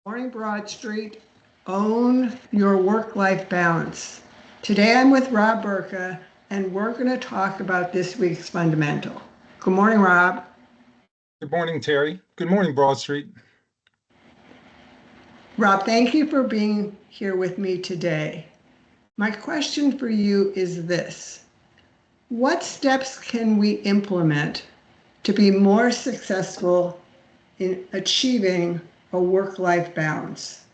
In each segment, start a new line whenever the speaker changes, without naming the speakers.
Morning Broad Street, own your work-life balance. Today I'm with Rob Burka, and we're going to talk about this week's fundamental. Good morning, Rob.
Good morning, Terry. Good morning, Broad Street.
Rob, thank you for being here with me today. My question for you is this: what steps can we implement to be more successful in achieving a work-life balance?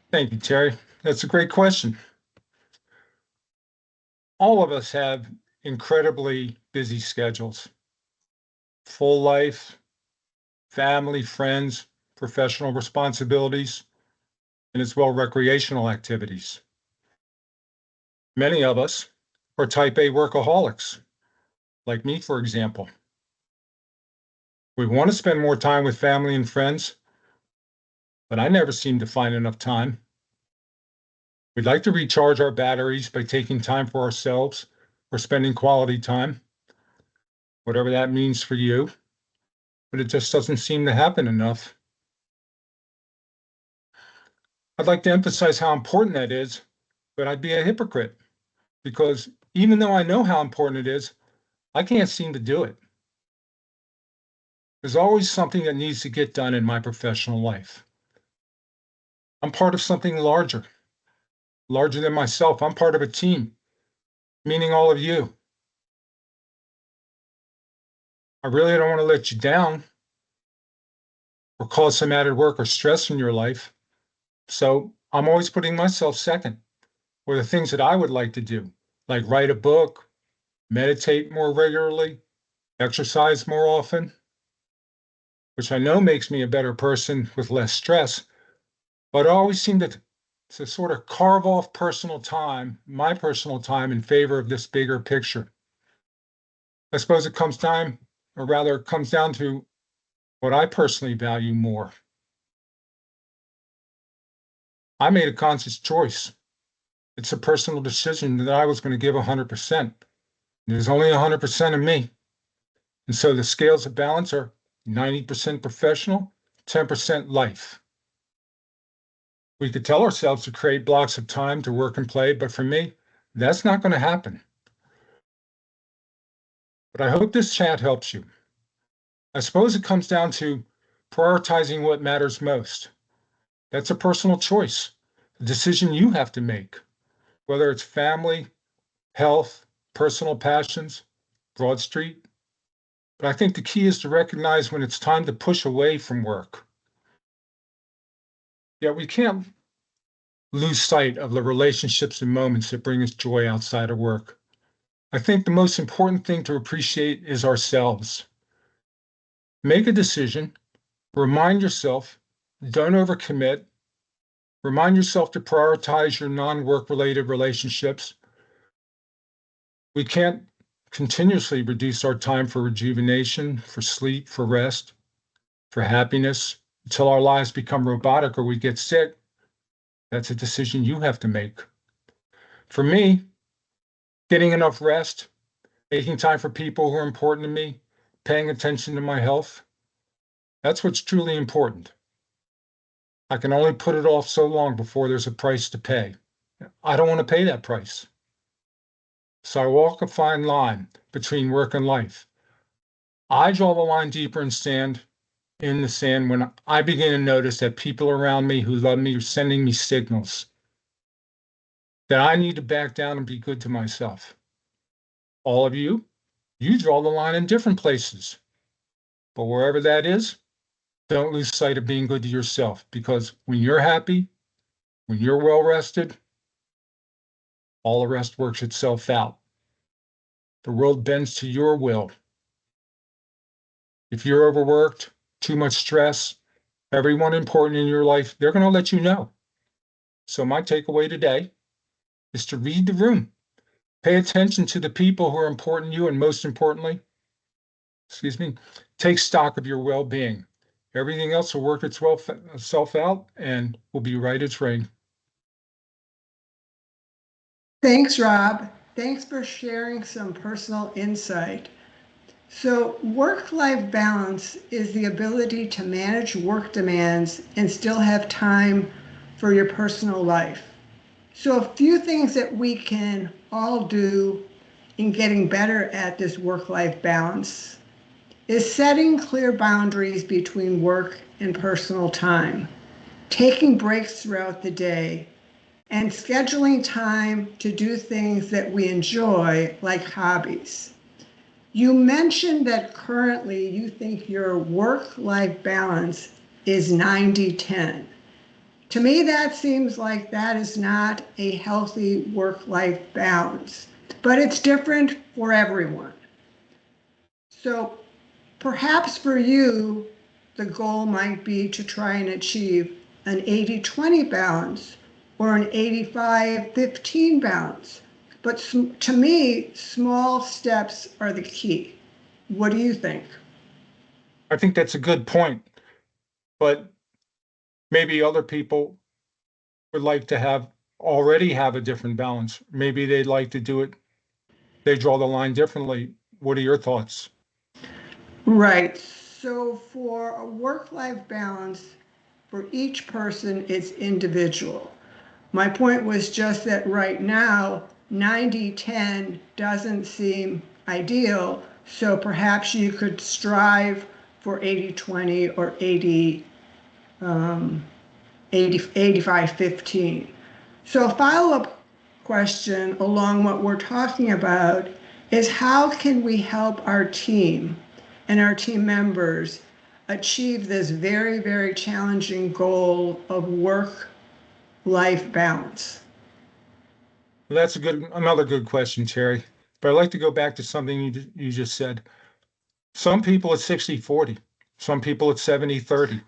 Thank you, Terry. That's a great question. All of us have incredibly busy schedules, full life, family, friends, professional responsibilities, and as well recreational activities. Many of us are type A workaholics, like me, for example. We want to spend more time with family and friends, but I never seem to find enough time. We'd like to recharge our batteries by taking time for ourselves or spending quality time, whatever that means for you, but it just doesn't seem to happen enough. I'd like to emphasize how important that is, but I'd be a hypocrite because even though I know how important it is, I can't seem to do it. There's always something that needs to get done in my professional life. I'm part of something larger than myself. I'm part of a team, meaning all of you. I really don't want to let you down or cause some added work or stress in your life. So I'm always putting myself second, or the things that I would like to do, like write a book, meditate more regularly, exercise more often, which I know makes me a better person with less stress, but I always seem to sort of carve off personal time, my personal time, in favor of this bigger picture. I suppose it comes down to what I personally value more. I made a conscious choice. It's a personal decision that I was going to give 100%. There's only 100% of me. And so the scales of balance are 90% professional, 10% life. We could tell ourselves to create blocks of time to work and play, but for me, that's not going to happen. But I hope this chat helps you. I suppose it comes down to prioritizing what matters most. That's a personal choice, a decision you have to make, whether it's family, health, personal passions, Broad Street. But I think the key is to recognize when it's time to push away from work. Yet we can't lose sight of the relationships and moments that bring us joy outside of work. I think the most important thing to appreciate is ourselves. Make a decision, remind yourself, don't overcommit, remind yourself to prioritize your non-work related relationships. We can't continuously reduce our time for rejuvenation, for sleep, for rest, for happiness until our lives become robotic or we get sick. That's a decision you have to make. For me, getting enough rest, making time for people who are important to me, paying attention to my health, that's what's truly important. I can only put it off so long before there's a price to pay. I don't want to pay that price. So I walk a fine line between work and life. I draw the line deeper in the sand when I begin to notice that people around me who love me are sending me signals that I need to back down and be good to myself. All of you draw the line in different places. But wherever that is, don't lose sight of being good to yourself, because when you're happy, when you're well rested, all the rest works itself out. The world bends to your will. If you're overworked, too much stress, everyone important in your life, they're going to let you know. So my takeaway today is to read the room. Pay attention to the people who are important to you, and most importantly, take stock of your well-being. Everything else will work itself out and will be right as rain.
Thanks, Rob. Thanks for sharing some personal insight. So, work-life balance is the ability to manage work demands and still have time for your personal life. So, a few things that we can all do in getting better at this work-life balance is setting clear boundaries between work and personal time, taking breaks throughout the day, and scheduling time to do things that we enjoy, like hobbies. You mentioned that currently you think your work-life balance is 90-10. To me, that seems like that is not a healthy work-life balance, but it's different for everyone. So perhaps for you, the goal might be to try and achieve an 80-20 balance or an 85-15 balance. But to me, small steps are the key. What do you think?
I think that's a good point, but maybe other people would like to already have a different balance. Maybe they'd like to do it, they draw the line differently. What are your thoughts?
Right. So for a work-life balance, for each person, it's individual. My point was just that right now, 90-10 doesn't seem ideal. So perhaps you could strive for 80-20 or 85-15. So a follow-up question along what we're talking about is how can we help our team and our team members achieve this very, very challenging goal of work-life balance?
Well, that's another good question, Terry. But I'd like to go back to something you just said. Some people it's 60-40, some people it's 70-30.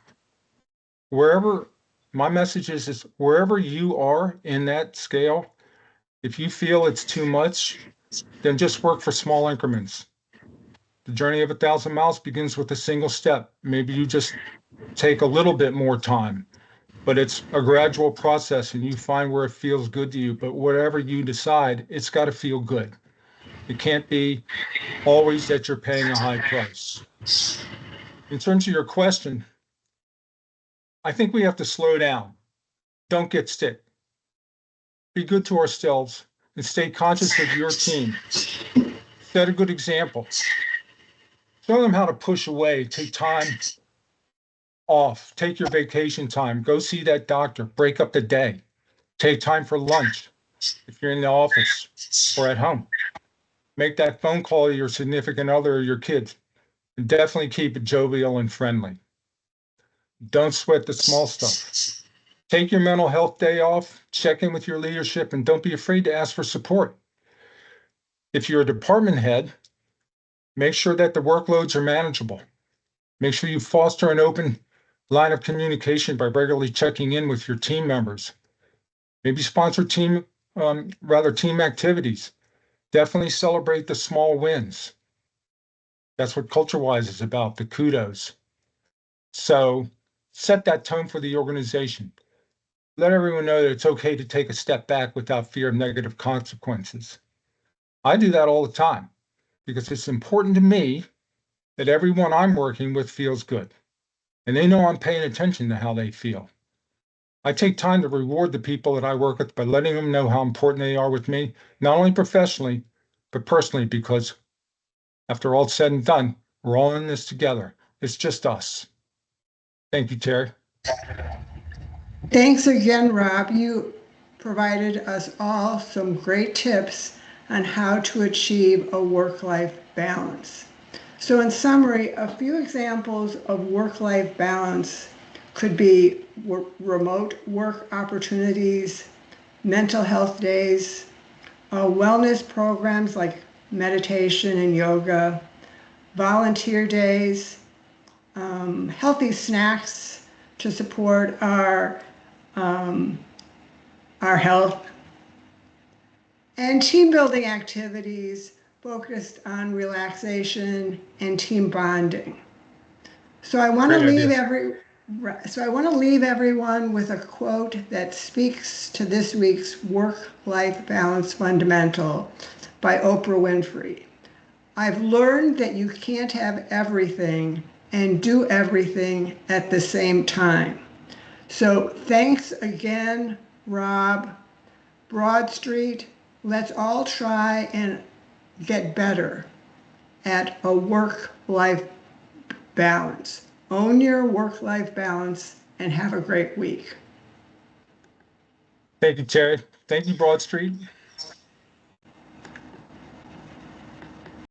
Wherever my message is wherever you are in that scale, if you feel it's too much, then just work for small increments. The journey of 1,000 miles begins with a single step. Maybe you just take a little bit more time, but it's a gradual process and you find where it feels good to you. But whatever you decide, it's got to feel good. It can't be always that you're paying a high price. In terms of your question, I think we have to slow down. Don't get stick. Be good to ourselves and stay conscious of your team. Set a good example. Show them how to push away, take time off, take your vacation time, go see that doctor, break up the day, take time for lunch if you're in the office or at home. Make that phone call to your significant other or your kids. And definitely keep it jovial and friendly. Don't sweat the small stuff. Take your mental health day off, check in with your leadership, and don't be afraid to ask for support. If you're a department head, make sure that the workloads are manageable. Make sure you foster an open line of communication by regularly checking in with your team members. Maybe sponsor team activities. Definitely celebrate the small wins. That's what CultureWise is about, the kudos. So set that tone for the organization. Let everyone know that it's okay to take a step back without fear of negative consequences. I do that all the time because it's important to me that everyone I'm working with feels good. And they know I'm paying attention to how they feel. I take time to reward the people that I work with by letting them know how important they are with me, not only professionally, but personally, because after all said and done, we're all in this together. It's just us. Thank you, Terry.
Thanks again, Rob. You provided us all some great tips on how to achieve a work-life balance. So in summary, a few examples of work-life balance could be remote work opportunities, mental health days, wellness programs like meditation and yoga, volunteer days, healthy snacks to support um, our health, and team building activities focused on relaxation and team bonding. So I want to
Great idea.
leave everyone with a quote that speaks to this week's work-life balance fundamental by Oprah Winfrey. I've learned that you can't have everything and do everything at the same time. So thanks again, Rob. Broad Street, let's all try and get better at a work-life balance. Own your work-life balance and have a great week.
Thank you, Terry. Thank you, Broad Street.